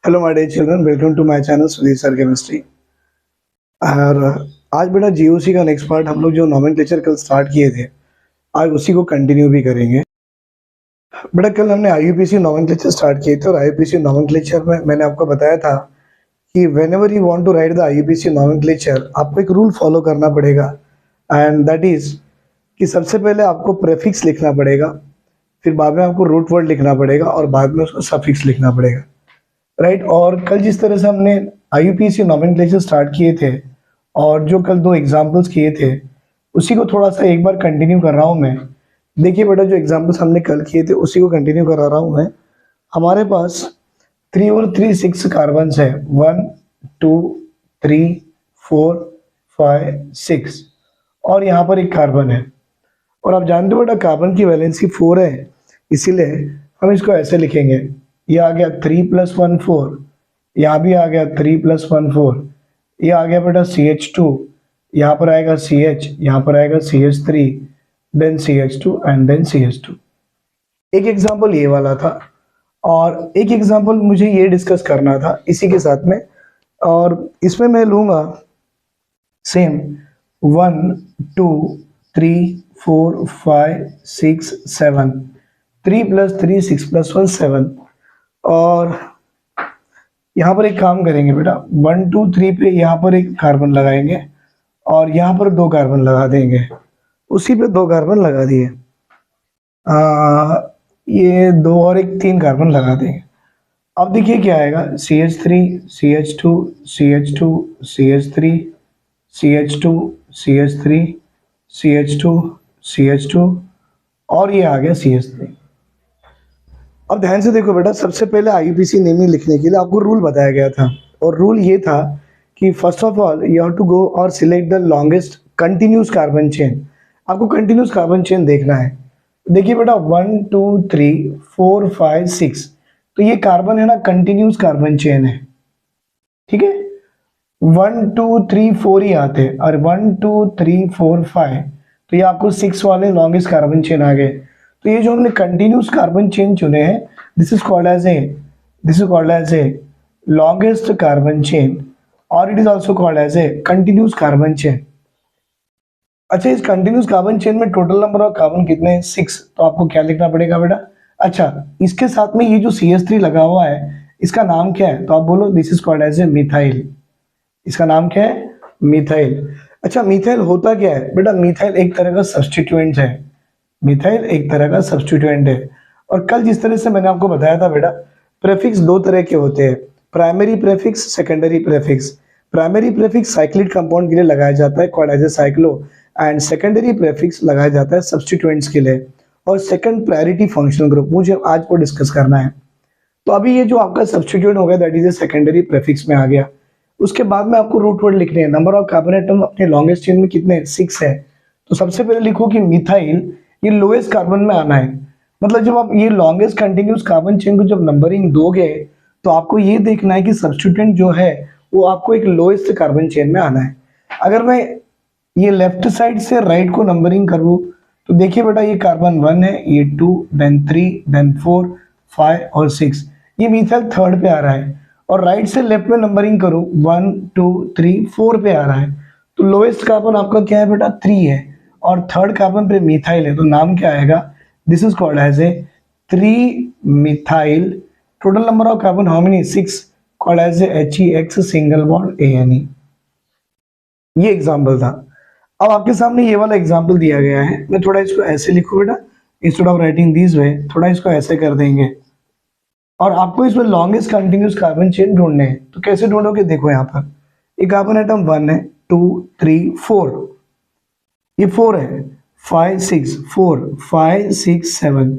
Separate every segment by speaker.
Speaker 1: Hello my dear children, welcome to my channel Sudhir sir chemistry. और आज बेटा GOC का नेक्स्ट पार्ट हम लोग जो नोमेनक्लेचर कल स्टार्ट किए थे, आज उसी को कंटिन्यू भी करेंगे। बेटा कल हमने आईयूपीसी नोमेनक्लेचर स्टार्ट किए थे और आईयूपीसी नोमेनक्लेचर में मैंने आपको बताया था कि whenever you want to write the IUPAC nomenclature आपको एक रूल फॉलो करना पड़ेगा, एंड दैट इज कि सबसे पहले आपको प्रेफिक्स लिखना पड़ेगा, फिर बाद में आपको रूट वर्ड लिखना पड़ेगा और बाद में उसको सफिक्स लिखना पड़ेगा, राइट। और कल जिस तरह से हमने आईयूपीएसी नोमेनक्लेचर स्टार्ट किए थे और जो कल दो एग्जांपल्स किए थे, उसी को थोड़ा सा एक बार कंटिन्यू कर रहा हूँ मैं। देखिए बेटा, जो एग्जांपल्स हमने कल किए थे उसी को कंटिन्यू करा रहा हूँ मैं। हमारे पास 3 और 3 6 कार्बन है, 1 2 3 4 5 6, और यहाँ पर एक कार्बन है। और आप जानते हो बेटा कार्बन की वैलेंसी 4 है, इसीलिए हम इसको ऐसे लिखेंगे। ये आ गया 3 + 1 4, यहाँ भी आ गया 3 + 1 4, ये आ गया बेटा CH2, यहाँ पर आएगा CH, यहाँ पर आएगा CH3, then CH2 and then CH2। एक एग्जांपल ये वाला था और एक एग्जांपल मुझे ये डिस्कस करना था इसी के साथ में, और इसमें मैं लूंगा सेम 1 2 3 4 5 6 7, 3 + 3 6 + 1 7। और यहाँ पर एक काम करेंगे बेटा, 1 2 3 पे यहाँ पर एक कार्बन लगाएंगे और यहाँ पर 2 कार्बन लगा देंगे, उसी पे 2 कार्बन लगा दिए। ये 2 और एक 3 कार्बन लगा देंगे। अब देखिए क्या आएगा, CH3 CH2 CH2 CH3 CH2 CH3 CH2 CH2 और ये आ गया CH3। अब ध्यान से देखो बेटा, सबसे पहले आईयूपीसी नेमिंग लिखने के लिए आपको रूल बताया गया था, और रूल ये था कि first of all you have to go और select the longest continuous carbon chain. आपको कंटिन्यूस कार्बन चेन देखना है। देखिए बेटा 1 2 3 4 5 6, तो ये कार्बन है ना, कंटिन्यूस कार्बन चेन है, ठीक है। 1 2 3 4 ही आते हैं, और 1 2 3 4 5, तो ये आपको 6 वाले लॉन्गेस्ट कार्बन चेन आ गए। तो ये जो हमने कंटिन्यूस कार्बन चेन चुने हैं, this is called as a longest carbon chain, और it is also called as a continuous carbon chain. अच्छा, इस कंटिन्यूस कार्बन चेन में टोटल नंबर ऑफ कार्बन कितने हैं? 6। तो आपको क्या लिखना पड़ेगा बेटा? अच्छा, इसके साथ में ये जो CH3 लगा हुआ है, इसका नाम क्या है? तो आप बोलो this is called as a methyl. इसका नाम क्या है? मिथाइल। अच्छा, मिथाइल होता क्या है बेटा? मिथाइल एक तरह का सब्स्टिट्यूएंट है। मिथाइल एक तरह का सब्स्टिट्यूएंट है। और कल जिस तरह से मैंने आपको बताया था बेटा, प्रेफिक्स 2 तरह के होते हैं, primary prefix, secondary prefix. Primary prefix cyclic compound के लिए लगाया जाता है, called as a cyclo, and secondary prefix लगाया जाता है सब्स्टिट्यूएंट्स के लिए। और सेकंड प्रायोरिटी फंक्शनल ग्रुप मुझे आज को डिस्कस करना है। तो अभी ये जो आपका सब्स्टिट्यूएंट हो गया, that is a secondary prefix में आ गया। उसके बाद में आपको रूट वर्ड लिखने हैं। नंबर ऑफ कार्बन एटम अपने लॉन्गेस्ट चेन में कितने? 6 है। तो सबसे पहले लिखो कि मिथाइल ये लोएस्ट कार्बन में आना है। मतलब जब आप ये लॉन्गेस्ट कंटिन्यूस कार्बन चेन को जब नंबरिंग दोगे, तो आपको ये देखना है कि सब्स्टिट्यूएंट जो है वो आपको एक लोएस्ट कार्बन चेन में आना है। अगर मैं ये लेफ्ट साइड से राइट को नंबरिंग करूं, तो देखिए बेटा, ये कार्बन 1 है, ये 2, देन 3, देन 4, 5 और 6, ये मिथाइल थर्ड पे आ रहा है। और राइट से लेफ्ट में नंबरिंग करूं, 1 2 3 4 पे आ रहा है। तो लोएस्ट कार्बन आपका क्या है बेटा? 3 है, और थर्ड कार्बन पे मिथाइल है, तो नाम क्या आएगा? This is called as a 3 methyl. Total number of carbon how many? 6, called as a HEX single bond ANE। ये एग्जाम्पल था। अब आपके सामने ये वाला एग्जाम्पल दिया गया है, मैं थोड़ा इसको ऐसे लिखूं बेटा, instead of writing this way, थोड़ा इसको ऐसे कर देंगे। और आपको इसमें लॉन्गेस्ट कंटिन्यूस कार्बन चेन ढूंढने हैं। तो कैसे ढूंढोगे? देखो यहाँ पर ये कार्बन एटम 1 है, 2 3 4, ये 4 है, 5 6 4 5 6 7।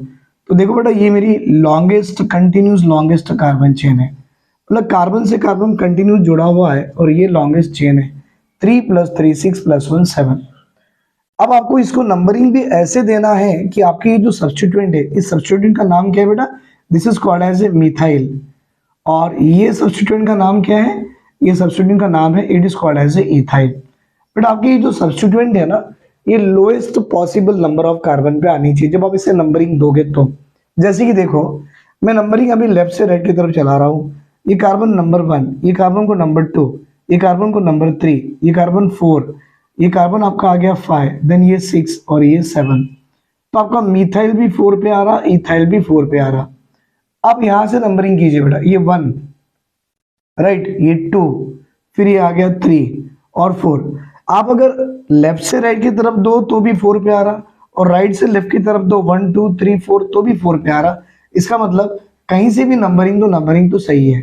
Speaker 1: तो देखो बेटा, ये मेरी longest continuous longest carbon chain है। मतलब कार्बन से कार्बन कंटिन्यूस जुड़ा हुआ है, और ये लॉन्गेस्ट चेन है। 3 + 3 6 + 1 7। अब आपको इसको नंबरिंग भी ऐसे देना है कि आपके ये जो सब्स्टिट्यूएंट है, इस सब्स्टिट्यूएंट का नाम क्या है बेटा? This is called as a methyl. और ये सब्स्टिट्यूएंट का नाम क्या है? ये सब्स्टिट्यूएंट का नाम है, it is called as a ethyl. But आपके ये जो सब्स्टिट्यूएंट है ना, ये lowest possible number of carbon पे आनी चाहिए जब आप इसे नंबरिंग दोगे तो। जैसे कि देखो, मैं नंबरिंग अभी लेफ्ट से राइट की तरफ चला रहा हूँ। ये कार्बन नंबर 1, ये कार्बन को नंबर 2, ये कार्बन को नंबर 3, ये कार्बन 4, ये कार्बन आपका आ गया 5, देन ये 6 और ये 7। तो आपका मिथाइल भी 4 पे आ रहा, इथाइल भी 4 पे आ रहा। आप यहां से नंबरिंग कीजिए बेटा, ये 1, राइट, ये 2, फिर ये आ गया 3 और 4। आप अगर लेफ्ट से राइट की तरफ दो तो भी 4 पे आ रहा, और राइट से लेफ्ट की तरफ दो 1 2 3 4 तो भी 4 पे आ रहा। इसका मतलब कहीं से भी नंबरिंग तो सही है।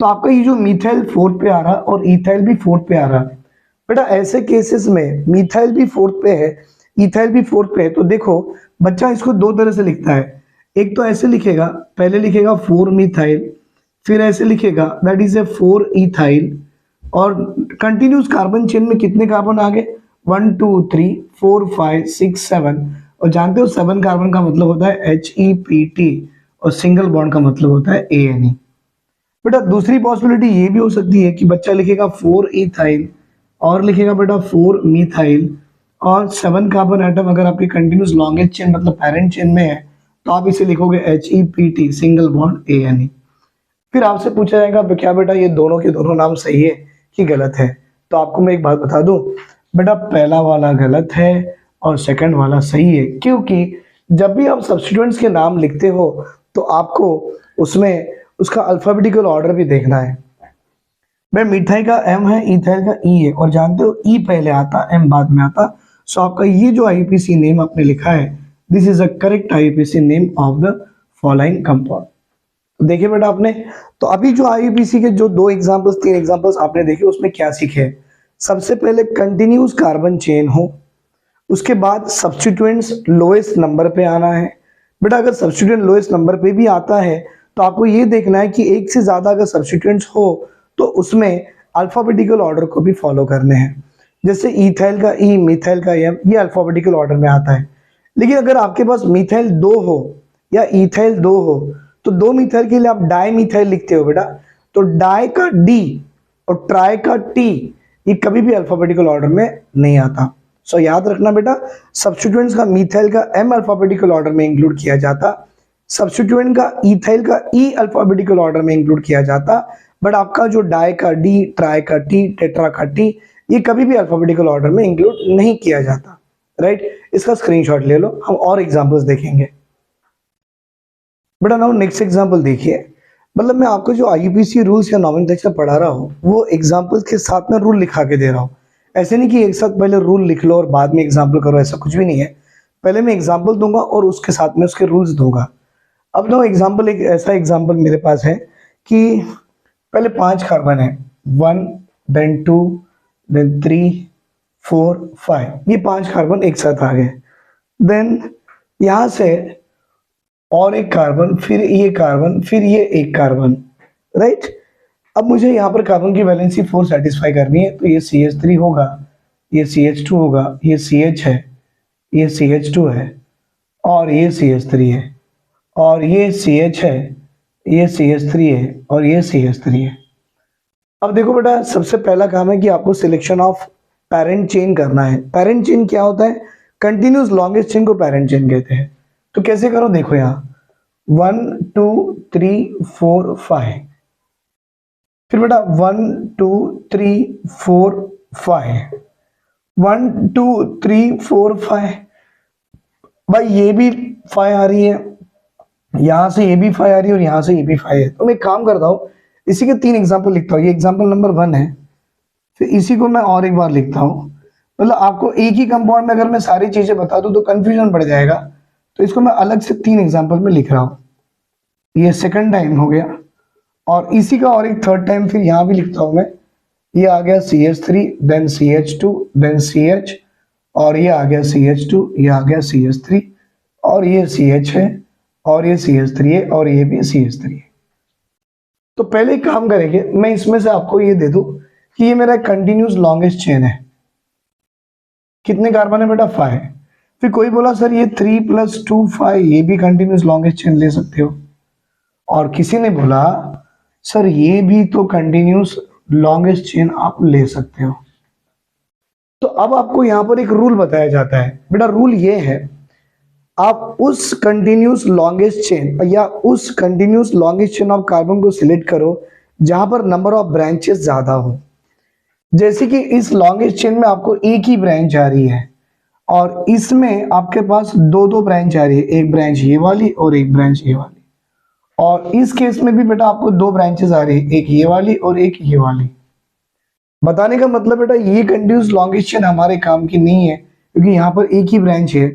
Speaker 1: तो आपका ये जो मिथाइल 4 पे आ रहा और इथाइल भी 4 पे आ रहा, बेटा ऐसे केसेस में मिथाइल भी 4 पे है, इथाइल भी 4 पे है, तो देखो बच्चा इसको दो तरह से लिखता है। एक तो ऐसे लिखेगा, पहले लिखेगा 4 मिथाइल, फिर ऐसे लिखेगा दैट इज ए 4 इथाइल, और कंटिन्यूस कार्बन चेन में कितने कार्बन आ गए, 1 2 3 4 5 6 7। और जानते हो 7 कार्बन का मतलब होता है HEPT, और सिंगल बॉन्ड का मतलब होता है ANE। बेटा दूसरी पॉसिबिलिटी ये भी हो सकती है कि बच्चा लिखेगा 4 इथाइल और लिखेगा बेटा 4 मिथाइल, और 7 कार्बन एटम अगर आपके कंटिन्यूस लॉन्गेस्ट चेन मतलब पेरेंट चेन में है तो आप इसे लिखोगे HEPT, सिंगल बॉन्ड ANE। फिर आपसे पूछा जाएगा क्या बेटा ये दोनों के दोनों नाम सही है कि गलत है? तो आपको मैं एक बात बता दूं, बेटा पहला वाला गलत है और सेकंड वाला सही है, क्योंकि जब भी आप सब्स्टिट्यूएंट्स के नाम लिखते हो तो आपको उसमें उसका अल्फाबेटिकल ऑर्डर भी देखना है। भाई मिठाई का M है, इथाइल का E है, और जानते हो E पहले आता, M बाद में आता। सो आपका ये जो IUPAC नेम आपने लिखा है, this is a correct IUPAC name of the following compound. देखिए बेटा आपने, तो अभी जो IUPAC के जो 3 एग्जांपल्स आपने देखे उसमें क्या सीखे? सबसे पहले कंटिन्यूस कार्बन चेन हो, उसके बाद सब्स्टिट्यूएंट्स लोएस्ट नंबर पे आना है। बेटा अगर सब्स्टिट्यूएंट लोएस्ट नंबर पे भी आता है तो आपको ये देखना है कि एक से ज्यादा अगर सब्स्टिट्यूएंट्स हो तो उसमें अल्फाबेटिकल ऑर्डर को भी फॉलो करने हैं। जैसे इथाइल का E, मिथाइल का M, ये अल्फाबेटिकल ऑर्डर में आता है। लेकिन अगर आपके पास मिथाइल 2 हो या इथाइल 2 हो तो 2 मिथाइल के लिए आप डाई मिथाइल लिखते हो बेटा, तो डाई का D और ट्राई का T ये कभी भी अल्फाबेटिकल ऑर्डर में नहीं आता। सो याद रखना बेटा, सब्स्टिट्यूएंट्स का मिथाइल का M अल्फाबेटिकल ऑर्डर में इंक्लूड किया जाता, सब्स्टिट्यूएंट का इथाइल का E अल्फाबेटिकल ऑर्डर में इंक्लूड किया जाता, बट आपका जो डाई का D, ट्राई का T, टेट्रा का T ये कभी भी अल्फाबेटिकल ऑर्डर में इंक्लूड नहीं किया जाता। राइट, इसका स्क्रीनशॉट ले लो, हम और एग्जांपल्स देखेंगे। बेटा नाउ नेक्स्ट एग्जांपल देखिए, मतलब मैं आपको जो IUPAC रूल्स या नॉमेनक्लेचर पढ़ा रहा हूँ वो एग्जांपल्स के साथ में रूल लिखा के दे रहा हूँ। ऐसे नहीं कि एक साथ पहले रूल लिख लो और बाद में एग्जांपल करो, ऐसा कुछ भी नहीं है। पहले मैं एग्जांपल दूंगा और उसके साथ में उसके रूल्स दूंगा। अब ना एग्जांपल, एक ऐसा एग्जांपल मेरे पास है कि पहले 5 कार्बन है, 1 देन 2 देन 3 4 5, ये 5 कार्बन एक साथ आ गए। देन यहां से और एक कार्बन, फिर ये कार्बन, फिर ये एक कार्बन, राइट। अब मुझे यहाँ पर कार्बन की वैलेंसी 4 सेटिस्फाई करनी है, तो ये CH3 होगा, ये CH2 होगा, ये CH है, ये CH2 है, और ये CH3 है, और ये CH है, ये CH3 है, और ये CH3 है। अब देखो बेटा, सबसे पहला काम है कि आपको सिलेक्शन ऑफ पेरेंट चेन करना है। पेरेंट चेन क्या होता है? कंटिन्यूस लॉन्गेस्ट चेन को पेरेंट चेन कहते हैं। तो कैसे करो, देखो यहाँ 1 2 3 4 5, फिर बेटा 1 2 3 4 5, 1 2 3 4 5। भाई ये भी 5 आ रही है, यहां से ये भी 5 आ रही है, और यहां से ये भी 5 है। तो मैं एक काम करता हूं, इसी के 3 एग्जाम्पल लिखता हूँ। ये एग्जाम्पल नंबर 1 है, फिर इसी को मैं और एक बार लिखता हूँ। मतलब आपको एक ही कंपाउंड में अगर मैं सारी चीजें बता दूं तो कंफ्यूजन बढ़ जाएगा, तो इसको मैं अलग से 3 एग्जाम्पल में लिख रहा हूँ। ये सेकंड टाइम हो गया, और इसी का और एक थर्ड टाइम फिर यहाँ भी लिखता हूँ मैं। ये आ गया CH3, then CH2, then CH, और ये आ गया CH2, ये आ गया CH3, और ये CH है, और ये CH3 है, और ये भी CH3 है। तो पहले एक काम करेंगे, मैं इसमें से आपको ये दे दूं कि ये मेरा कंटिन्यूस लॉन्गेस्ट चेन है। कितने कार्बन है बेटा? 5। फिर कोई बोला सर ये 3 + 2 5, ये भी कंटिन्यूस लॉन्गेस्ट चेन ले सकते हो। और किसी ने बोला सर ये भी तो कंटिन्यूस लॉन्गेस्ट चेन आप ले सकते हो। तो अब आपको यहां पर एक रूल बताया जाता है। बेटा रूल ये है, आप उस कंटिन्यूस लॉन्गेस्ट चेन या उस continuous longest chain of carbon को सिलेक्ट करो जहां पर नंबर ऑफ ब्रांचेस ज्यादा हो। जैसे कि इस लॉन्गेस्ट चेन में आपको एक ही ब्रांच आ रही है और इसमें आपके पास दो दो ब्रांच आ रही है, एक ब्रांच ये वाली और एक ब्रांच ये वाली। और इस केस में भी बेटा आपको दो ब्रांचेस आ रही है, एक ये वाली और एक ये वाली। बताने का मतलब बेटा ये कंटिन्यूस लॉन्गेस्ट चेन हमारे काम की नहीं है, क्योंकि यहाँ पर एक ही ब्रांच है।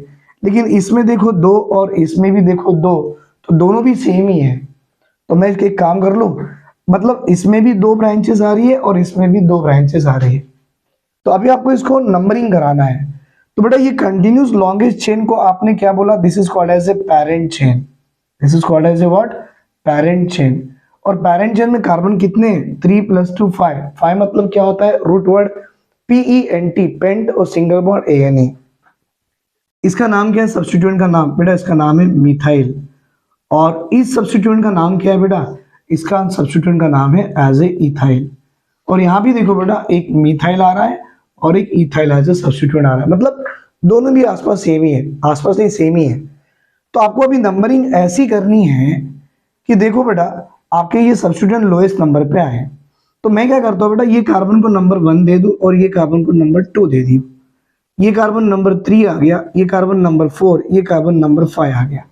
Speaker 1: लेकिन इसमें देखो दो और इसमें भी देखो दो, तो दोनों भी सेम ही है। तो मैं एक काम कर लूं, मतलब इसमें भी दो ब्रांचेस आ रही है और इसमें भी दो ब्रांचेस आ रही है। तो अभी आपको इसको नंबरिंग कराना है। तो बेटा ये कंटिन्यूस लॉन्गेस्ट चेन को आपने क्या बोला, this is called as a parent chain. This is called as a what, parent chain. और पेरेंट चेन में कार्बन कितने, 3 + 2 5। 5 मतलब क्या होता है, रूट वर्ड PENT, पेंट, और सिंगल बॉन्ड ANE। इसका नाम क्या है, सब्स्टिट्यूएंट का नाम बेटा, इसका नाम है मिथाइल। और इस सब्स्टिट्यूएंट का नाम क्या है बेटा, इसका सब्स्टिट्यूएंट का नाम है एज ए इथाइल। और यहाँ भी देखो बेटा एक मिथाइल आ रहा है और एक इथाइल एज ए सब्स्टिट्यूएंट आ रहा है, मतलब दोनों भी आसपास सेम ही है, आसपास नहीं सेम ही है। तो आपको अभी नंबरिंग ऐसी करनी है कि देखो बेटा आपके ये सब्स्टिट्यूएंट लोएस्ट नंबर पे आए। तो मैं क्या करता हूँ बेटा, ये कार्बन को नंबर 1 दे दूं और ये कार्बन को नंबर 2 दे दी। ये कार्बन नंबर 3 आ गया, ये कार्बन नंबर 4, ये कार्बन नंबर 5 आ गया।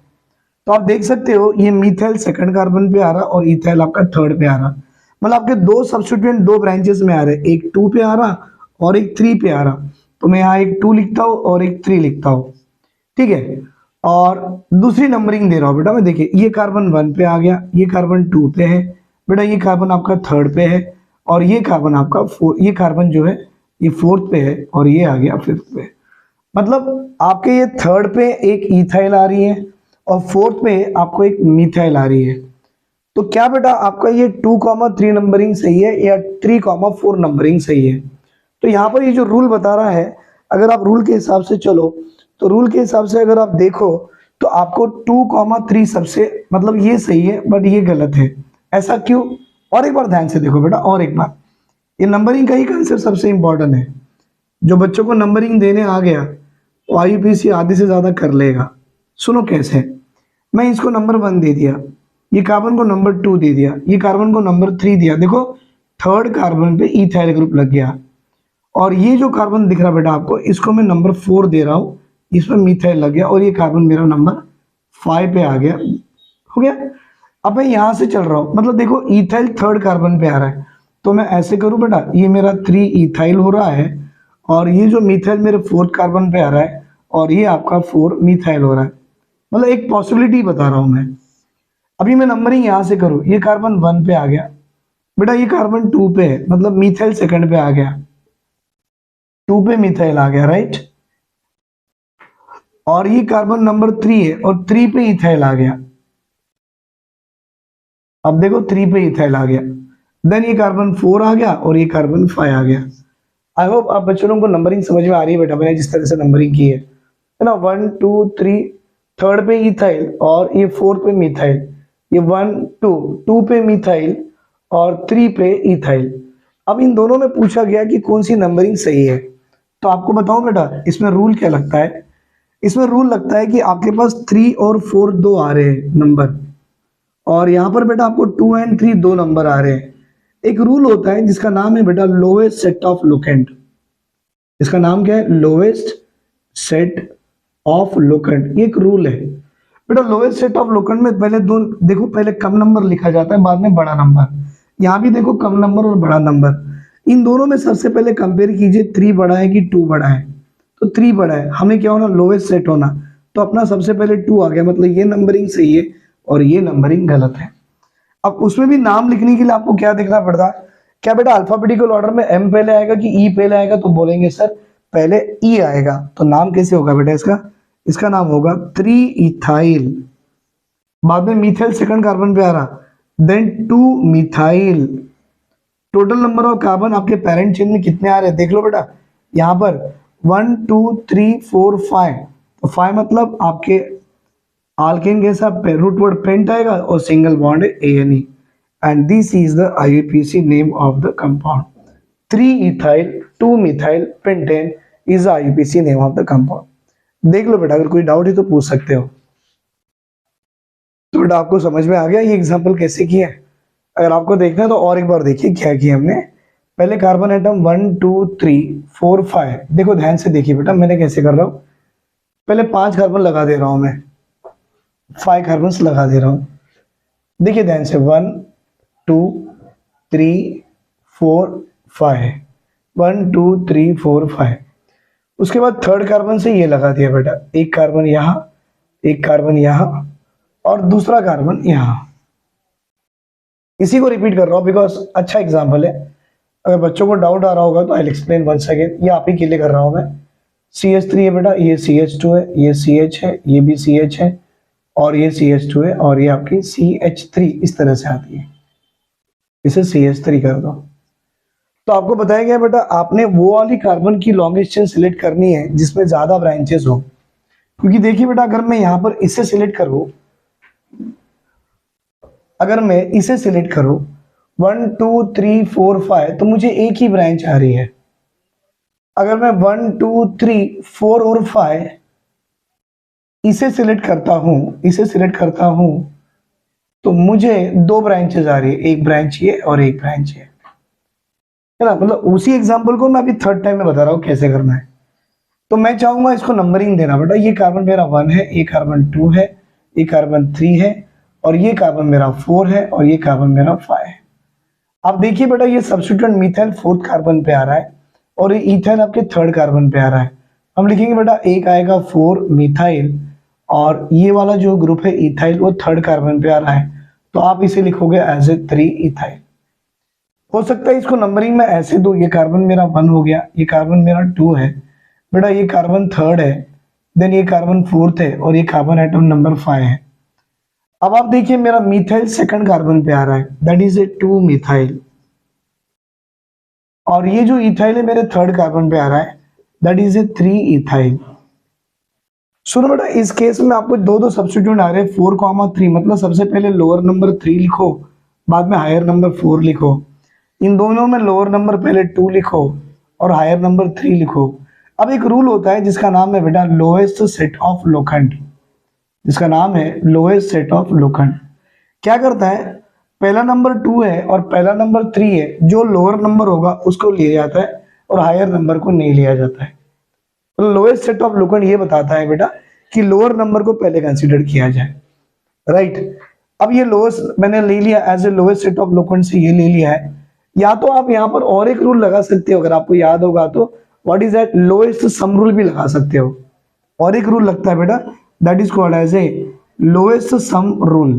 Speaker 1: तो आप देख सकते हो ये मिथाइल सेकंड कार्बन पे आ रहा और इथाइल आपका थर्ड पे आ रहा। मतलब आपके दो सब्स्टिट्यूएंट दो ब्रांचेस में आ रहे, एक 2 पे आ रहा और एक 3 पे आ रहा। तो मैं यहाँ एक 2 लिखता हूँ और एक 3 लिखता हूँ, ठीक है। और दूसरी नंबरिंग दे रहा हूँ बेटा मैं, देखिए ये कार्बन 1 पे आ गया, ये कार्बन 2 पे है बेटा, ये कार्बन आपका थर्ड पे है और ये कार्बन आपका ये कार्बन जो है ये फोर्थ पे है और ये आ गया फिफ्थ पे। मतलब आपके ये थर्ड पे एक इथाइल आ रही है और फोर्थ पे आपको एक मिथाइल आ रही है। तो क्या बेटा आपका ये 2,3 नंबरिंग सही है या 3,4 नंबरिंग सही है। तो यहाँ पर ये जो रूल बता रहा है, अगर आप रूल के हिसाब से चलो तो रूल के हिसाब से अगर आप देखो तो आपको 2,3 सबसे मतलब ये सही है, बट ये गलत है। ऐसा क्यों, और एक बार ध्यान से देखो बेटा, और एक बार, ये नंबरिंग का ही कंसेप्ट सबसे इंपॉर्टेंट है। जो बच्चों को नंबरिंग देने आ गया वो IUPAC आधे से ज्यादा कर लेगा। सुनो कैसे, मैं इसको नंबर 1 दे दिया, ये कार्बन को नंबर 2 दे दिया, ये कार्बन को नंबर 3 दिया। देखो थर्ड कार्बन पे इथाइल ग्रुप लग गया और ये जो कार्बन दिख रहा बेटा आपको, इसको मैं नंबर 4 दे रहा हूँ, इसमें मिथाइल लग गया और ये कार्बन मेरा नंबर 5 पे आ गया, हो गया। अब मैं यहाँ से चल रहा हूँ, मतलब देखो इथाइल थर्ड कार्बन पे आ रहा है, तो मैं ऐसे करूँ बेटा, ये मेरा 3 इथाइल हो रहा है और ये जो मिथाइल मेरे फोर्थ कार्बन पे आ रहा है और ये आपका 4 मिथाइल हो रहा है। मतलब एक पॉसिबिलिटी बता रहा हूँ मैं। अभी मैं नंबरिंग यहाँ से करूँ, ये कार्बन 1 पे आ गया बेटा, ये कार्बन 2 पे है, मतलब मिथाइल सेकंड पे आ गया, 2 पे मिथाइल आ गया, राइट। और ये कार्बन नंबर 3 है और 3 पे इथाइल आ गया। अब देखो 3 पे इथाइल आ गया, देन ये कार्बन 4 आ गया और ये कार्बन 5 आ गया। आई होप आप बच्चों को नंबरिंग समझ में आ रही है बेटा, मैंने जिस तरह से नंबरिंग की है ना, 1 2 3, थर्ड पे इथाइल और ये फोर्थ पे मिथाइल, ये 1 2, 2 पे मिथाइल और 3 पे इथाइल। अब इन दोनों में पूछा गया कि कौन सी नंबरिंग सही है। तो आपको बताओ बेटा इसमें रूल क्या लगता है। इसमें रूल लगता है कि आपके पास 3 और 4 दो आ रहे हैं नंबर, और यहाँ पर बेटा आपको 2 एंड 3 दो नंबर आ रहे हैं। एक रूल होता है जिसका नाम है बेटा लोएस्ट सेट ऑफ लोकेंट। इसका नाम क्या है, लोएस्ट सेट ऑफ लोकेंट, ये एक रूल है बेटा। लोएस्ट सेट ऑफ लोकेंट में पहले दो देखो, पहले कम नंबर लिखा जाता है बाद में बड़ा नंबर। यहाँ भी देखो कम नंबर और बड़ा नंबर, इन दोनों में सबसे पहले कंपेयर कीजिए 3 बड़ा है कि 2 बड़ा है। तो 3 बड़ा है, हमें क्या होना, लोएस्ट सेट होना। तो अपना सबसे पहले 2 आ गया, मतलब ये नंबरिंग सही है और ये नंबरिंग गलत है। अब उसमें भी नाम लिखने के लिए आपको क्या देखना पड़ता है, क्या बेटा अल्फाबेटिकल ऑर्डर में M पहले आएगा कि E पहले आएगा, तो बोलेंगे सर पहले E आएगा। तो नाम कैसे होगा बेटा इसका, इसका नाम होगा 3 इथाइल, बाद में मिथाइल सेकंड कार्बन पे आ रहा, then 2 methyl. Total number of carbon आपके पेरेंट चेन में कितने आ रहे हैं देख लो बेटा, यहाँ पर 1 2 3 4 5। तो 5 मतलब आपके आल्केन के साथ रूट वर्ड पेंट आएगा और सिंगल बॉन्ड है ANE, and this is the IUPAC name of the compound. 3 ethyl 2 methyl pentane is IUPAC name of the compound. देख लो बेटा, अगर कोई डाउट है तो पूछ सकते हो। तो बेटा आपको समझ में आ गया ये एग्जांपल कैसे किया है। अगर आपको देखना है तो और एक बार देखिए क्या किया हमने। पहले कार्बन एटम 1 2 3 4 5, देखो ध्यान से देखिए बेटा मैं कैसे कर रहा हूँ। पहले 5 कार्बन लगा दे रहा हूँ मैं, 5 कार्बन लगा दे रहा हूँ। देखिए ध्यान से 1 2 3 4 5, 1 2 3 4 5। उसके बाद थर्ड कार्बन से ये लगा दिया बेटा, एक कार्बन यहाँ, एक कार्बन यहाँ और दूसरा कार्बन यहाँ। इसी को रिपीट कर रहा हूँ बिकॉज अच्छा एग्जाम्पल है। अगर बच्चों को डाउट आ रहा होगा तो आई एक्सप्लेन वंस अगेन, ये आप ही के लिए कर रहा हूँ मैं। CH3 है बेटा, ये CH2 है, ये CH है, ये भी CH है और ये CH2 है और ये आपकी CH3 इस तरह से आती है। इसे CH3 कर दो। तो आपको बताया गया बेटा आपने वो वाली कार्बन की लॉन्गेस्ट चेन सिलेक्ट करनी है जिसमें ज्यादा ब्रांचेस हो। क्योंकि देखिए बेटा अगर मैं यहाँ पर इसे सिलेक्ट करूँ, अगर मैं इसे सिलेक्ट करूँ 1 2 3 4 5 तो मुझे एक ही ब्रांच आ रही है। अगर मैं 1 2 3 4 और 5 इसे सिलेक्ट करता हूं, इसे सिलेक्ट करता हूं तो मुझे 2 ब्रांचेस आ रही है, एक ब्रांच ये और एक ब्रांच ये, है ना। मतलब उसी एग्जांपल को मैं अभी थर्ड टाइम में बता रहा हूं कैसे करना है। तो मैं चाहूंगा इसको नंबरिंग देना बेटा, ये कार्बन मेरा 1 है, ये कार्बन 2 है, ये कार्बन 3 है और ये कार्बन मेरा 4 है और ये कार्बन मेरा 5 है। आप देखिए बेटा ये सब्स्टिट्यूएंट मिथाइल 4th कार्बन पे आ रहा है और ये इथाइल आपके 3rd कार्बन पे आ रहा है। हम लिखेंगे बेटा एक आएगा 4 मिथाइल और ये वाला जो ग्रुप है इथाइल वो 3rd कार्बन पे आ रहा है, तो आप इसे लिखोगे एज ए 3 इथाइल। हो सकता है इसको नंबरिंग में ऐसे दो, ये कार्बन मेरा 1 हो गया, ये कार्बन मेरा 2 है बेटा, ये कार्बन 3rd है, देन ये कार्बन 4th है और ये कार्बन एटम नंबर 5 है। अब आप देखिए मेरा मिथाइल 2nd कार्बन पे आ रहा है, दैट इज ए 2 मिथाइल और ये जो इथाइल है मेरे 3rd कार्बन पे आ रहा है, दैट इज ए 3 इथाइल। सुनो बेटा इस केस में आपको दो दो सब्स्टिट्यूट आ रहे हैं 4,3, मतलब सबसे पहले लोअर नंबर 3 लिखो, बाद में हायर नंबर 4 लिखो। इन दोनों में लोअर नंबर पहले 2 लिखो और हायर नंबर 3 लिखो। अब एक रूल होता है जिसका नाम है बेटा लोएस्ट सेट ऑफ लोखंड, जिसका नाम है लोएस्ट सेट ऑफ लोखंड। क्या करता है, पहला नंबर 2 है और पहला नंबर 3 है, जो लोअर नंबर होगा उसको लिया जाता है और हायर नंबर को नहीं लिया जाता है। तो लोएस्ट सेट ऑफ लोखंड ये बताता है बेटा कि लोअर नंबर को पहले कंसीडर किया जाए, राइट। अब ये लोएस्ट मैंने ले लिया as a lowest set of locant से, ये ले लिया है। या तो आप यहाँ पर और एक रूल लगा सकते हो, अगर आपको याद होगा तो what is that, lowest sum rule भी लगा सकते हो। और एक रूल लगता है बेटा that is called as a lowest sum rule.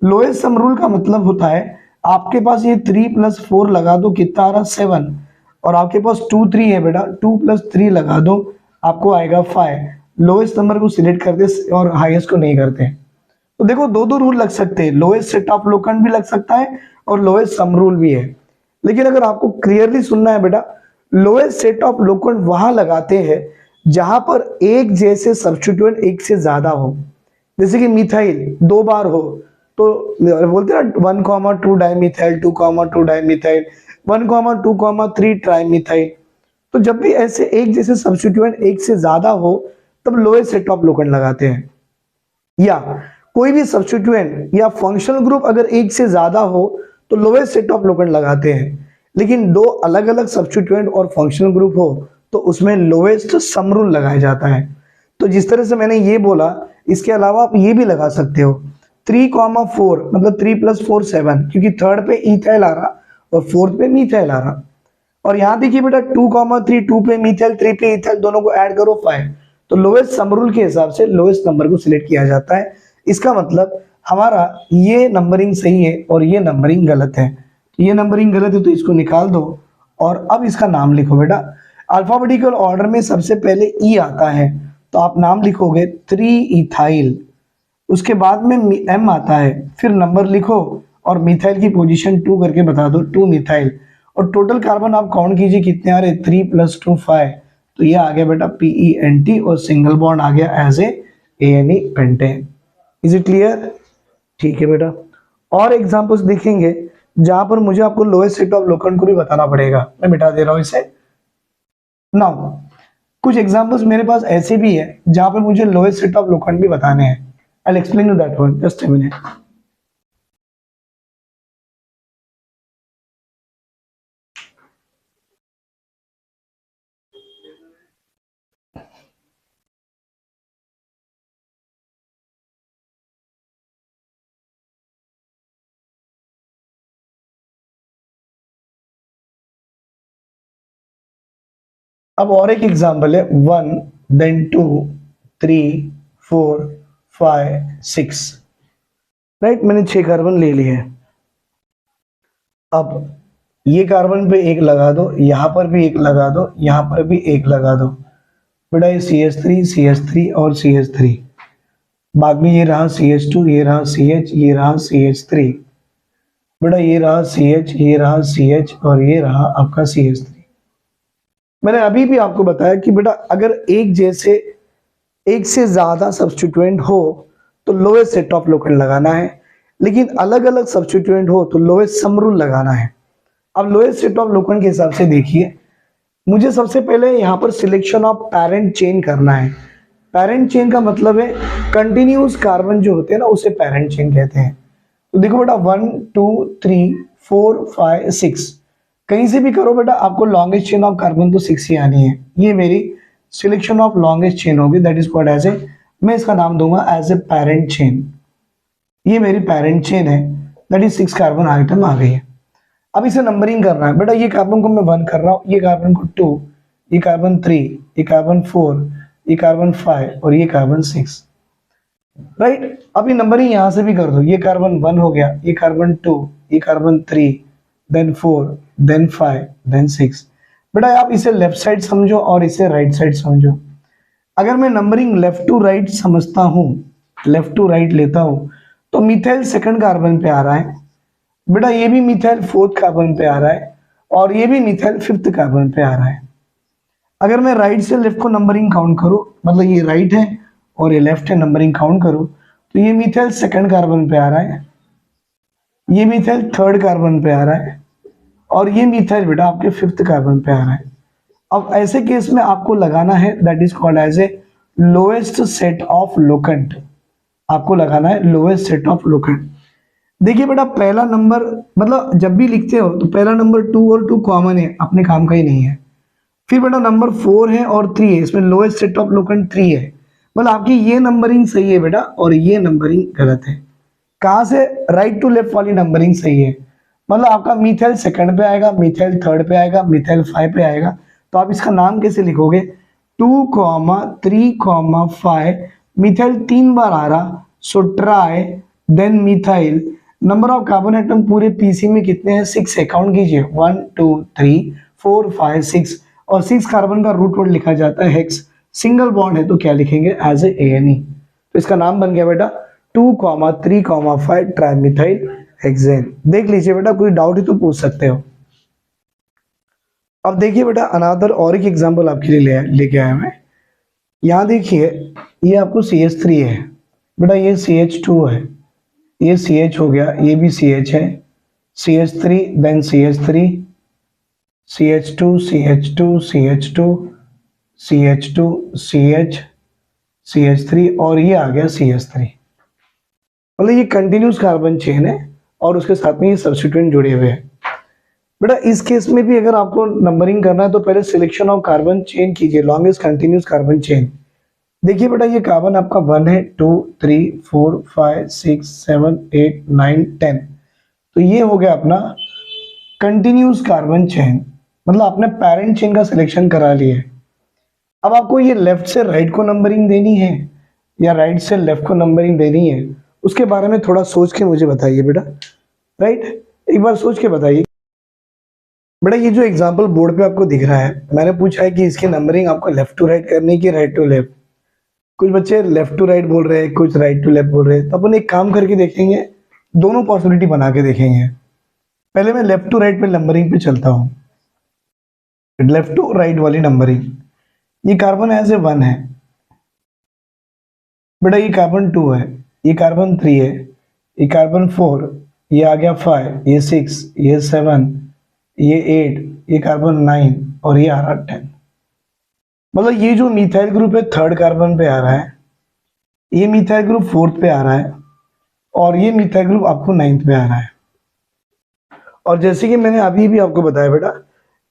Speaker 1: Lowest sum rule का मतलब होता है आपके पास ये 3 + 4 लगा दो कितना आ रहा 7, और आपके पास 2 3 है बेटा, 2 + 3 लगा दो आपको आएगा 5। लोएस्ट नंबर को सिलेक्ट करते और हाईएस्ट को नहीं करते। तो देखो दो दो रूल लग सकते हैं, लोएस्ट सेट ऑफ लोखंड भी लग सकता है और लोएस्ट सम रूल भी है। लेकिन अगर आपको क्लियरली सुनना है बेटा, लोएस्ट सेट ऑफ लोखंड वहां लगाते हैं जहां पर एक जैसे सब्स्टिट्यूएंट एक से ज्यादा हो। जैसे कि मिथाइल 2 बार हो तो बोलते हैं ना 1,2 डाइमिथाइल, 2,2 डाइमिथाइल, 1,2,3 ट्राइमिथाइल। तो जब भी ऐसे एक जैसे सब्स्टिट्यूएंट एक से ज्यादा हो तब लोएस्ट सेट ऑफ लोखंड लगाते हैं। या कोई भी सब्स्टिट्यूएंट या फंक्शनल ग्रुप अगर एक से ज्यादा हो तो लोएस्ट सेट ऑफ लोखंड लगाते हैं। लेकिन दो अलग अलग सब्स्टिट्यूएंट और फंक्शनल ग्रुप हो तो उसमें लोएस्ट सम रूल लगाया जाता है। तो जिस तरह से मैंने ये बोला, इसके अलावा आप ये भी लगा सकते हो 3,4, मतलब 3 + 4 7, क्योंकि 3rd पे इथाइल आ रहा और 4th पे मिथाइल आ रहा। और यहाँ देखिए बेटा 2,3, 2 पे मिथाइल, 3 पे इथाइल, दोनों को ऐड करो 5। तो लोएस्ट सम रूल के हिसाब से लोएस्ट नंबर को सिलेक्ट किया जाता है। इसका मतलब हमारा ये नंबरिंग सही है और ये नंबरिंग गलत है। ये नंबरिंग गलत है तो इसको निकाल दो और अब इसका नाम लिखो बेटा। अल्फाबेटिकल ऑर्डर में सबसे पहले ई आता है तो आप नाम लिखोगे 3 इथाइल, उसके बाद में एम आता है, फिर नंबर लिखो और मिथाइल की पोजीशन 2 करके बता दो 2 मिथाइल। और टोटल कार्बन आप काउंट कीजिए कितने आ रहे, 3 + 2 5, तो ये आ गया बेटा PENT और सिंगल बॉन्ड आ गया as a ANE pentane. Is it clear? ठीक है बेटा। और एग्जांपल्स देखेंगे जहां पर मुझे आपको लोएस्ट सेट ऑफ लोखंड को भी बताना पड़ेगा। मैं मिटा दे रहा हूं इसे। नाउ कुछ एग्जांपल्स मेरे पास ऐसे भी है जहां पर मुझे लोएस्ट सेट ऑफ लोखंड भी बताने हैं। I'll explain you that one, just a minute. अब और एक एग्जांपल है 1 देन 2 3 4 5 6, राइट। मैंने 6 कार्बन ले लिए। अब ये कार्बन पे एक लगा दो, यहां पर भी एक लगा दो, यहां पर भी एक लगा दो। बेटा ये CH3 और CH3, बाद में ये रहा CH2, ये रहा CH, ये रहा CH3। बेटा ये रहा CH, ये रहा CH और ये रहा आपका CH3। मैंने अभी भी आपको बताया कि बेटा अगर एक से ज्यादा सब्स्टिट्यूएंट हो तो लोएस्ट सेट ऑफ लोकेंट लगाना है, लेकिन अलग अलग सब्स्टिट्यूएंट हो तो लोएस्ट सम रूल लगाना है। अब लोएस्ट सेट ऑफ लोकेंट के हिसाब से देखिए, मुझे सबसे पहले यहाँ पर सिलेक्शन ऑफ पेरेंट चेन करना है। पेरेंट चेन का मतलब है कंटिन्यूस कार्बन जो होते हैं ना, उसे पेरेंट चेन कहते हैं। तो देखो बेटा 1 2 3 4 5 6, कहीं से भी करो बेटा, आपको लॉन्गेस्ट चेन ऑफ कार्बन तो 6 ही आनी है। ये मेरी सिलेक्शन ऑफ लॉन्गेस्ट चेन होगी, that is called as a, मैं इसका नाम दूंगा एज ए पेरेंट चेन। ये मेरी पेरेंट चेन है, दैट इज 6 कार्बन आइटम आ गई है। अब इसे नंबरिंग करना है बेटा, ये कार्बन को मैं 1 कर रहा हूँ, ये कार्बन को 2, ये कार्बन 3, ये कार्बन 4, ये कार्बन 5 और ये कार्बन 6, राइट। अब ये नंबरिंग यहां से भी कर दो, ये कार्बन 1 हो गया, ये कार्बन 2, ये कार्बन 3, देन 4, देन 5, देन 6। बेटा आप इसे लेफ्ट साइड समझो और इसे राइट साइड समझो। अगर मैं नंबरिंग लेफ्ट टू राइट समझता हूं, लेफ्ट टू राइट लेता हूं, तो मिथाइल सेकंड कार्बन पे आ रहा है। बेटा ये भी मिथाइल फोर्थ कार्बन पे आ रहा है और ये भी मिथाइल फिफ्थ कार्बन पे आ रहा है। अगर मैं राइट से लेफ्ट को नंबरिंग काउंट करूं, मतलब ये राइट है और ये लेफ्ट है, नंबरिंग काउंट करूं, तो ये मिथाइल सेकंड कार्बन पे आ रहा है, ये मिथाइल थर्ड कार्बन पे आ रहा है और ये मिथाइल बेटा आपके फिफ्थ कार्बन पे आ रहा है। अब ऐसे केस में आपको लगाना है, that is called as a lowest set of locant. आपको लगाना है लोएस्ट सेट ऑफ लोकेंट। देखिए बेटा पहला नंबर, मतलब जब भी लिखते हो तो पहला नंबर 2 और 2 कॉमन है, अपने काम का ही नहीं है। फिर बेटा नंबर 4 है और 3 है, इसमें लोएस्ट सेट ऑफ लोकेंट 3 है। मतलब आपकी ये नंबरिंग सही है बेटा और ये नंबरिंग गलत है। कहां से? राइट टू लेफ्ट वाली नंबरिंग सही है। मतलब आपका मिथाइल सेकंड पे आएगा, मिथाइल थर्ड पे आएगा, मिथाइल 5 पे आएगा। तो आप इसका नाम कैसे लिखोगे? 2,3,5, मिथाइल 3 बार आ रहा, so tri, then methyl. Number of carbon atom पूरे पीसी में कितने हैं? 6 है, काउंट कीजिए 1 2 3 4 5 6, और 6 कार्बन का रूट वर्ड लिखा जाता है हेक्स। सिंगल बॉन्ड है तो क्या लिखेंगे? As a ANE। तो इसका नाम बन गया बेटा 2,3,5 ट्राइमिथाइल हेक्सेन। देख लीजिए बेटा, कोई डाउट है तो पूछ सकते हो। अब देखिए बेटा अनादर और एक एग्जांपल आपके लिए लेके आया मैं। यहाँ देखिए ये आपको CH3 है बेटा, ये CH2 है, ये CH हो गया, ये भी CH है, CH3 then CH3, CH2 CH2 CH2 CH2 CH CH3 और ये आ गया CH3। मतलब ये कंटिन्यूस कार्बन चेन है और उसके साथ में ये सब्स्टिट्यूएंट जुड़े हुए हैं। बेटा इस केस में भी अगर आपको नंबरिंग करना है तो पहले सिलेक्शन ऑफ कार्बन चेन कीजिए, लॉन्गेस्ट कंटिन्यूस कार्बन चेन। देखिए बेटा ये कार्बन आपका 1 है, 2 3 4 5 6 7 8 9 10। तो ये हो गया अपना कंटिन्यूस कार्बन चेन, मतलब आपने पेरेंट चेन का सिलेक्शन करा लिया। अब आपको ये लेफ्ट से राइट को नंबरिंग देनी है या राइट से लेफ्ट को नंबरिंग देनी है, उसके बारे में थोड़ा सोच के मुझे बताइए बेटा, राइट। एक बार सोच के बताइए बेटा। ये जो एग्जांपल बोर्ड पे आपको दिख रहा है, मैंने पूछा है कि इसकी नंबरिंग आपको लेफ्ट टू राइट करनी है कि राइट टू लेफ्ट। कुछ बच्चे लेफ्ट टू राइट बोल रहे हैं, कुछ राइट टू लेफ्ट बोल रहे हैं। तो अपन एक काम करके देखेंगे, दोनों पॉसिबिलिटी बना के देखेंगे। पहले मैं लेफ्ट टू राइट पे नंबरिंग पे चलता हूँ, लेफ्ट टू राइट वाली नंबरिंग। ये कार्बन एज ए 1 है बेटा, ये कार्बन 2 है, ये कार्बन 3 है, ये कार्बन 4, ये आ गया 5, ये 6, ये 7, ये 8, ये कार्बन 9 और ये आ रहा 10। मतलब ये जो मिथाइल ग्रुप है थर्ड कार्बन पे आ रहा है, ये मिथाइल ग्रुप फोर्थ पे आ रहा है और ये मिथाइल ग्रुप आपको 9th पे आ रहा है। और जैसे कि मैंने अभी भी आपको बताया बेटा,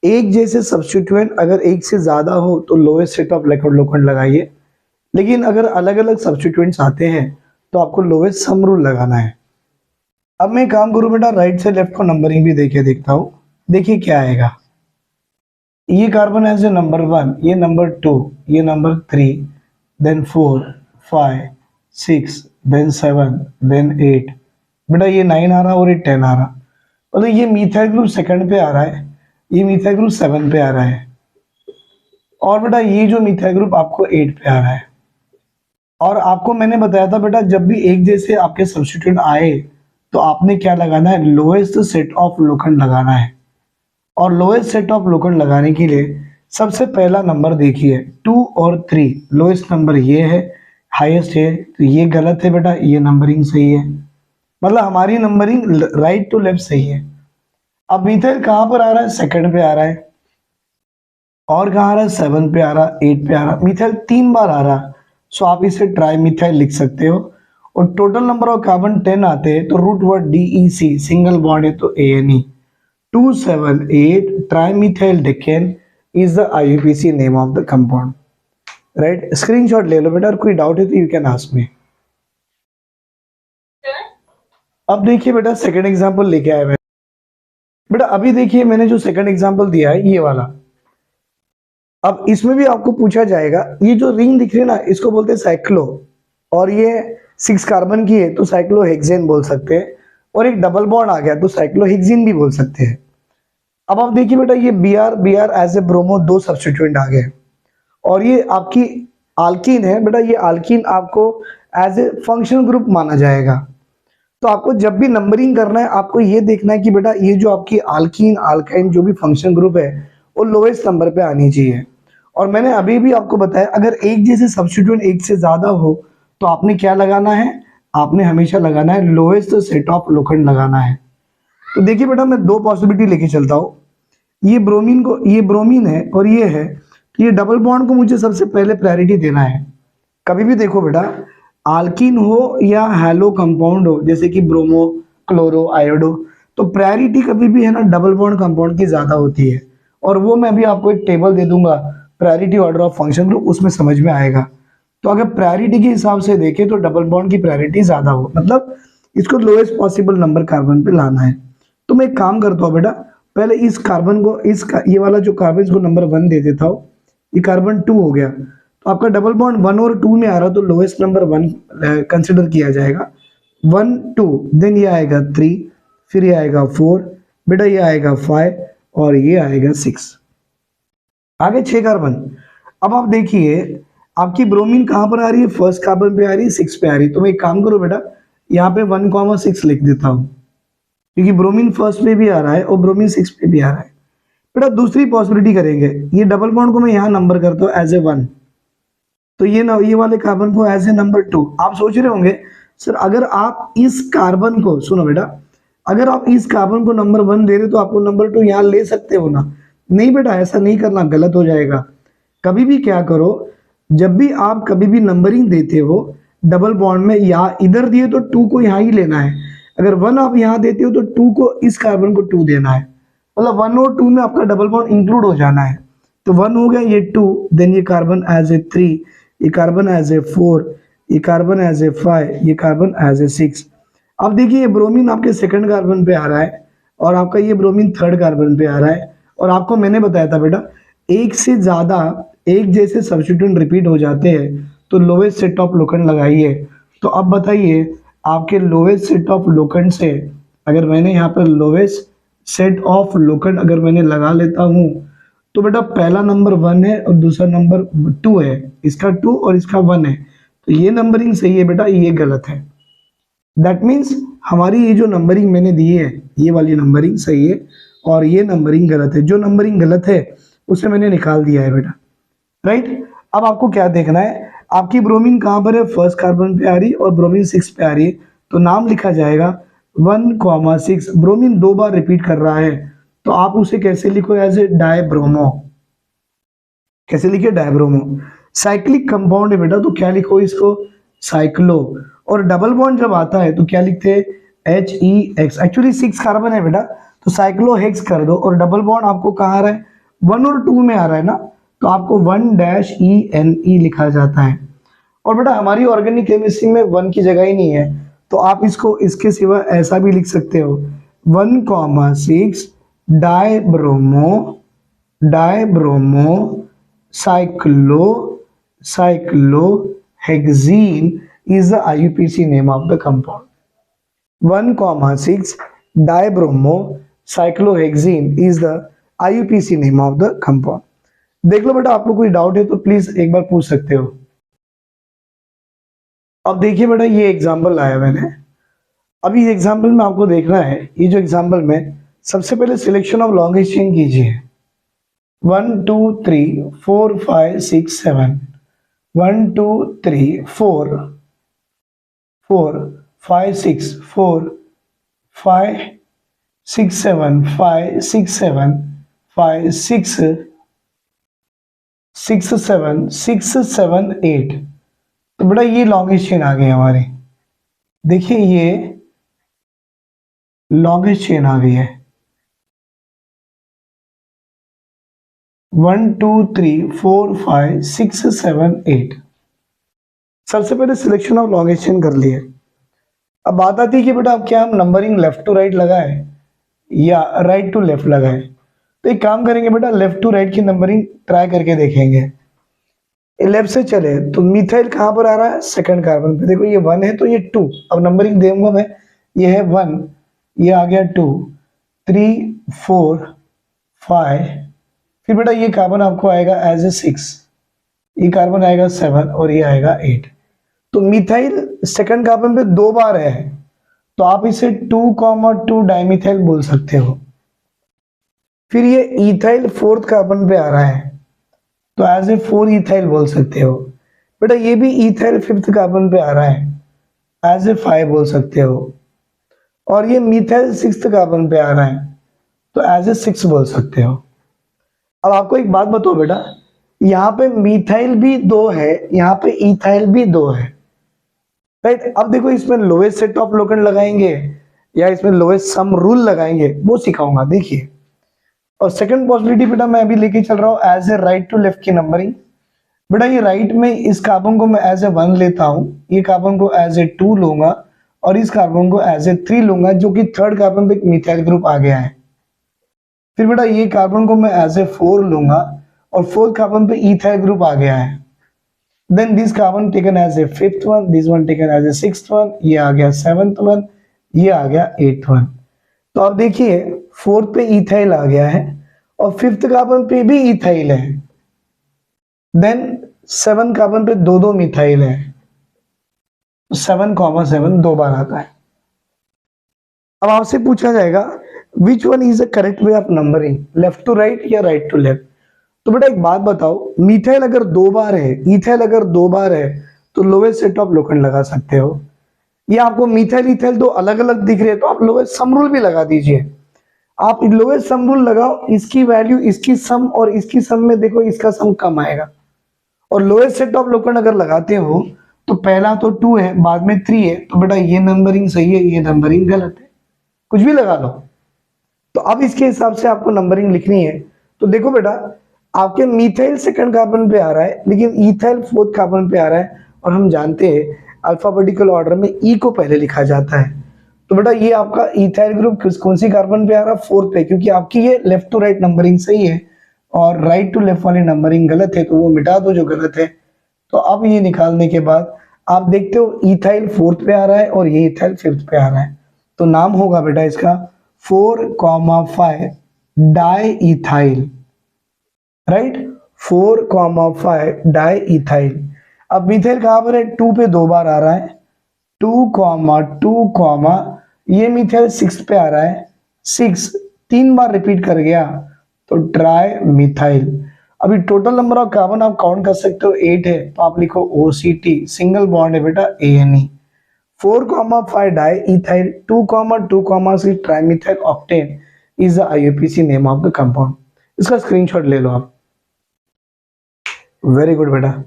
Speaker 1: एक जैसे सब्स्टिट्यूएंट अगर एक से ज्यादा हो तो लोएस्ट सेट ऑफ लोकेंट लगाइए, लेकिन अगर अलग अलग सब्स्टिट्यूएंट्स आते हैं तो आपको लोएस्ट सम रूल लगाना है। अब मैं काम करूं बेटा, राइट से लेफ्ट को नंबरिंग भी देके देखता हूं, देखिए क्या आएगा। ये कार्बन एज ए नंबर 1, ये नंबर 2, ये नंबर 3, देन 4, 5, 6, देन 7, देन 8। बेटा ये 9 आ रहा और ये 10 आ रहा। मतलब ये मीथाइल ग्रुप सेकंड पे आ रहा है, ये मीथाइल ग्रुप 7 पे आ रहा है, और बेटा ये जो मीथाइल ग्रुप आपको 8 पे आ रहा है। और आपको मैंने बताया था बेटा, जब भी एक जैसे आपके सब्स्टिट्यूएंट आए तो आपने क्या लगाना है, लोएस्ट सेट ऑफ लोकेंट लगाना है। और लोएस्ट सेट ऑफ लोकेंट लगाने के लिए सबसे पहला नंबर देखिए 2 और 3, लोएस्ट नंबर ये है, हाईएस्ट है, तो ये गलत है बेटा, ये नंबरिंग सही है। मतलब हमारी नंबरिंग राइट टू लेफ्ट सही है। अब मीथाइल कहां पर आ रहा है, सेकंड पे आ रहा है, और कहाँ आ रहा है, 7 पे आ रहा, 8 पे आ रहा, मिथाइल 3 बार आ रहा। सो आप इसे ट्राई मिथाइल लिख सकते हो। और टोटल नंबर ऑफ कार्बन 10 आते हैं, तो root word DEC, single bond है तो ANE। 278 tri methyl decane is the IUPAC name of the compound. Right, screenshot ले लो बेटा, और कोई डाउट है तो यू कैन आस्क मी। अब देखिए बेटा, सेकंड एग्जांपल लेके आया मैं। बेटा अभी देखिए, मैंने जो सेकंड एग्जांपल दिया है ये वाला, अब इसमें भी आपको पूछा जाएगा, ये जो रिंग दिख रही है ना, इसको बोलते हैं साइक्लो, और ये 6 कार्बन की है तो साइक्लोहेक्सेन बोल सकते हैं, और एक डबल बॉन्ड आ गया तो साइक्लोहेक्सिन भी बोल सकते हैं। अब आप देखिए बेटा, ये Br as a bromo 2 substituent आ गए, और ये आपकी आल्कीन है बेटा, ये आल्कीन आपको एज ए फंक्शनल ग्रुप माना जाएगा। तो आपको जब भी नंबरिंग करना है, आपको ये देखना है कि बेटा ये जो आपकी आल्कीन आल्काइन जो भी फंक्शन ग्रुप है वो लोएस्ट नंबर पे आनी चाहिए। और मैंने अभी भी आपको बताया, अगर एक जैसे सब्स्टिट्यूएंट एक से ज्यादा हो तो आपने क्या लगाना है, आपने हमेशा लगाना है लोएस्ट सेट ऑफ लोकेंट लगाना है। तो देखिए बेटा, मैं दो पॉसिबिलिटी लेके चलता हूँ। ये ब्रोमीन को, ये ब्रोमीन है और ये है, तो ये डबल बॉन्ड को मुझे सबसे पहले प्रायोरिटी देना है। कभी भी देखो बेटा, आल्कीन हो या हैलो कंपाउंड हो, जैसे कि ब्रोमो, क्लोरो, आयोडो, तो प्रायोरिटी कभी भी है ना डबल बॉन्ड कंपाउंड की ज्यादा होती है। और वो मैं भी आपको एक टेबल दे दूंगा, priority order of function group, उसमें समझ में आएगा। तो अगर प्रायोरिटी के हिसाब से देखें तो डबल बॉन्ड की प्रायोरिटी ज्यादा हो, मतलब इसको लोएस्ट पॉसिबल नंबर कार्बन पे लाना है। तो मैं एक काम करता हूँ बेटा, पहले इस कार्बन को, ये वाला जो कार्बन, इसको नंबर 1 दे देता हूँ। ये कार्बन 2 हो गया, तो आपका डबल बॉन्ड 1 और 2 में आ रहा, तो लोएस्ट नंबर 1 कंसिडर किया जाएगा। 1 2, देन ये आएगा 3, फिर ये आएगा 4, बेटा ये आएगा 5, और ये आएगा 6। आगे 6 कार्बन। अब आप देखिए, आपकी ब्रोमीन कहां पर आ रही है, फर्स्ट कार्बन पे आ रही है, 6 पे आ रही है। तो मैं एक काम करो बेटा, यहाँ पे 1,6 लिख देता हूँ, क्योंकि ब्रोमीन फर्स्ट पे भी आ रहा है और ब्रोमीन 6 पे भी आ रहा है। बेटा दूसरी पॉसिबिलिटी करेंगे, ये डबल बॉन्ड को मैं यहाँ नंबर करता हूँ एज ए 1, तो ये वाले कार्बन को एज ए नंबर 2। आप सोच रहे होंगे सर, अगर आप इस कार्बन को, सुनो बेटा, अगर आप इस कार्बन को नंबर 1 दे रहे तो आपको नंबर 2 यहाँ ले सकते हो ना। नहीं बेटा, ऐसा नहीं करना, गलत हो जाएगा। कभी भी क्या करो, जब भी आप कभी भी नंबरिंग देते हो डबल बॉन्ड में, या इधर दिए तो 2 को यहाँ ही लेना है। अगर 1 आप यहाँ देते हो तो 2 को, इस कार्बन को 2 देना है, मतलब 1 और 2 में आपका डबल बॉन्ड इंक्लूड हो जाना है। तो 1 हो गया, ये 2, देन ये कार्बन एज ए 3, ये कार्बन एज ए 4, ये कार्बन एज ए 5, ये कार्बन एज ए 6। अब देखिए, ये ब्रोमीन आपके सेकंड कार्बन पे आ रहा है, और आपका ये ब्रोमीन थर्ड कार्बन पे आ रहा है। और आपको मैंने बताया था बेटा, एक से ज्यादा एक जैसे सब्स्टिट्यूएंट रिपीट हो जाते हैं तो लोएस्ट सेट ऑफ लोकेंट लगाइए। तो अब बताइए, आपके लोएस्ट सेट ऑफ लोकेंट से अगर मैंने यहाँ पर लोएस्ट सेट ऑफ लोकेंट अगर मैंने लगा लेता हूँ, तो बेटा पहला नंबर 1 है और दूसरा नंबर 2 है, इसका 2 और इसका 1 है, तो ये नंबरिंग सही है बेटा, ये गलत है। दैट मीन्स हमारी ये जो नंबरिंग मैंने दी है, ये वाली नंबरिंग सही है और ये नंबरिंग गलत है। जो नंबरिंग गलत है उसे मैंने निकाल दिया है बेटा। राइट, अब आपको क्या देखना है, आपकी ब्रोमीन कहां पर है, फर्स्ट कार्बन पे आ रही और ब्रोमीन 6 पे आ रही है, तो नाम लिखा जाएगा 1,6। ब्रोमीन 2 बार रिपीट कर रहा है, तो आप उसे कैसे लिखो, एज ए डायब्रोमो। कैसे लिखे, डायब्रोमो। साइक्लिक कंपाउंड है बेटा, तो क्या लिखो इसको, साइक्लो। और डबल बॉन्ड जब आता है तो क्या लिखते हैं, HEX। एक्चुअली 6 कार्बन है बेटा, तो साइक्लोहेक्स कर दो, और डबल बॉन्ड आपको कहाँ आ रहा है, 1 और 2 में आ रहा है ना, तो आपको 1-ENE लिखा जाता है। और बेटा हमारी ऑर्गेनिक केमिस्ट्री में 1 की जगह ही नहीं है, तो आप इसको इसके सिवा ऐसा भी लिख सकते हो, 1,6 dibromo dibromo cyclohexene is the IUPAC name of the compound. 1,6 dibromo cyclohexene is the IUPAC name of the compound. देख लो बेटा, आपको कोई डाउट है तो प्लीज एक बार पूछ सकते हो। अब देखिए बेटा, ये एग्जाम्पल लाया मैंने। अभी एग्जाम्पल में आपको देखना है, ये जो एग्जाम्पल में सबसे पहले सिलेक्शन ऑफ लॉन्गेस्ट चेन कीजिए। 1 2 3 4 5 6 7 1 2 3 4 4 5 6 4 5 6 7 5 6 7 5 6 6 7 6 7 8। तो बेटा ये लॉन्गेस्ट चेन आ गई हमारी। देखिए ये लॉन्गेस्ट चेन आ गई है। 1 2 3 4 5 6 7 8। सबसे पहले सिलेक्शन ऑफ लॉन्गेस्ट चेन कर लिए। अब बात आती है कि बेटा अब क्या हम नंबरिंग लेफ्ट टू राइट लगाए या राइट टू लेफ्ट लगाए। तो एक काम करेंगे बेटा, लेफ्ट टू राइट की नंबरिंग ट्राई करके देखेंगे। लेफ्ट से चले तो मिथाइल कहां पर आ रहा है? सेकंड कार्बन पे। देखो ये 1 है तो ये 2। अब नंबरिंग दूंगा मैं, ये है 1, ये आ गया 2 3 4 5। फिर बेटा ये कार्बन आपको आएगा एज ए 6, ये कार्बन आएगा 7 और ये आएगा 8। तो मिथाइल सेकंड कार्बन पे 2 बार है, तो आप इसे 2,2 डाइमिथाइल बोल सकते हो। फिर ये इथाइल फोर्थ कार्बन पे आ रहा है, तो एज ए 4 इथाइल बोल सकते हो। बेटा ये भी इथाइल फिफ्थ कार्बन पे आ रहा है, एज ए 5 बोल सकते हो। और ये मिथाइल सिक्स्थ कार्बन पे आ रहा है, तो एज ए 6 बोल सकते हो। अब आपको एक बात बताओ बेटा, यहाँ पे मिथाइल भी 2 है, यहाँ पे इथाइल भी 2 है, राइट। अब देखो इसमें लोएस्ट सेट ऑफ लोकेंट लगाएंगे या इसमें लोएस्ट सम रूल लगाएंगे, वो सिखाऊंगा। देखिए, और सेकंड पॉसिबिलिटी बेटा मैं अभी लेके चल रहा हूँ as a right to left की नंबरिंग। बेटा ये राइट में इस कार्बन को मैं एज ए 1 लेता हूँ, ये कार्बन को एज ए 2 लूंगा और इस कार्बन को एज ए 3 लूंगा, जो कि थर्ड कार्बन पे एक मिथाइल ग्रुप आ गया है। फिर बेटा ये कार्बन को मैं एज ए 4 लूंगा और फोर्थ कार्बन पे इथाइल ग्रुप आ गया है। Then this carbon taken as a fifth one, this one taken as a sixth one, ये आ गया सेवंथ वन, ये आ गया एट्थ वन। तो अब देखिए फोर्थ पे इथाइल आ गया है और फिफ्थ कार्बन पे भी इथाइल है। देन 7 कार्बन पे 2 मिथाइल है, 7,7 2 बार आता है। अब आपसे पूछा जाएगा which one is the correct way of numbering, left to right या राइट टू लेफ्ट। तो बेटा एक बात बताओ, मिथाइल अगर 2 बार है, इथाइल अगर 2 बार है, तो लोएस्ट सेट ऑफ लोकेंट लगा सकते हो। ये आपको मिथाइल इथाइल 2 अलग अलग दिख रहे हैं, तो आप लोएस्ट सम रूल भी लगा दीजिए। आप लोएस्ट सम रूल लगाओ, इसकी वैल्यू इसकी सम और इसकी सम में देखो इसका सम कम आएगा। और लोएस्ट सेट ऑफ लोकेंट अगर लगाते हो तो पहला तो 2 है, बाद में 3 है, तो बेटा ये नंबरिंग सही है, ये नंबरिंग गलत है। कुछ भी लगा लो। तो अब इसके हिसाब से आपको नंबरिंग लिखनी है। तो देखो बेटा, आपके मिथाइल सेकंड कार्बन पे आ रहा है, लेकिन इथाइल फोर्थ कार्बन पे आ रहा है, और हम जानते हैं अल्फाबेटिकल ऑर्डर में ई को पहले लिखा जाता है। तो बेटा ये आपका इथाइल ग्रुप कौन सी कार्बन पे आ रहा है? फोर्थ पे, क्योंकि आपकी ये लेफ्ट टू राइट नंबरिंग सही है और राइट टू लेफ्ट वाली नंबरिंग गलत है, तो वो मिटा दो जो गलत है। तो अब ये निकालने के बाद आप देखते हो इथाइल फोर्थ पे आ रहा है और ये इथाइल फिफ्थ पे आ रहा है, तो नाम होगा बेटा इसका 4,5 di ethyl, right. 4,5 di ethyl. अब मिथाइल कहां पर है? 2 पे 2 बार आ रहा है, 2,2, ये मिथाइल 6 पे आ रहा है, 6 3 बार रिपीट कर गया, तो ट्राई मिथाइल। अभी टोटल नंबर ऑफ कार्बन आप काउंट कर सकते हो 8 है, तो आप लिखो OCT, सिंगल बॉन्ड है बेटा ANE। 4,5 di ethyl 2,2,6 trimethyl octane is the IUPAC name of the compound. इसका स्क्रीनशॉट ले लो आप। वेरी गुड बेटा।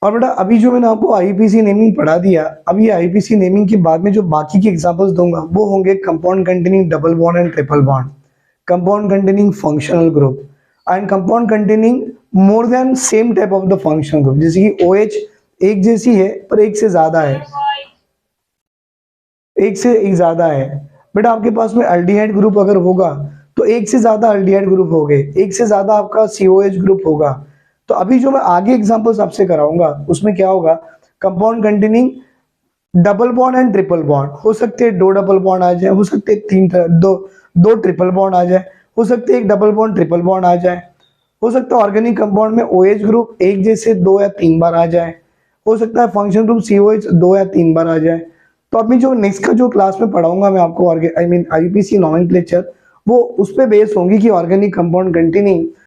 Speaker 1: और बेटा अभी जो मैंने आपको IUPAC नेमिंग पढ़ा दिया, अब ये IUPAC नेमिंग के बाद में जो बाकी के एग्जांपल्स दूंगा वो होंगे compound containing double bond and triple bond, compound containing functional group and compound containing more than same type of the functional group. जैसे कि OH एक जैसी है पर एक से ज्यादा है, एक से एक ज्यादा है। बेटा आपके पास में अल्डिहाइड ग्रुप अगर होगा तो एक से ज्यादा अल्डिहाइड ग्रुप हो गए, एक से ज्यादा आपका COH ग्रुप होगा। तो अभी जो मैं आगे एग्जांपल्स आपसे कराऊंगा उसमें क्या होगा, compound containing double bond and triple bond, हो सकते हैं 2 डबल बॉन्ड आ जाए, हो सकते हैं 2 ट्रिपल बॉन्ड आ जाए, हो सकते हैं 1 डबल बॉन्ड ट्रिपल बॉन्ड आ जाए, हो सकता है ऑर्गेनिक कंपाउंड में OH ग्रुप एक जैसे 2 या 3 बार आ जाए, हो सकता है फंक्शन ग्रुप COH 2 या 3 बार आ जाए। तो अभी जो नेक्स्ट का जो क्लास में पढ़ाऊंगा मैं आपको, IUPAC नॉमेनक्लेचर, वो उस पे बेस होंगी कि ऑर्गेनिक कंपाउंड कंटेनिंग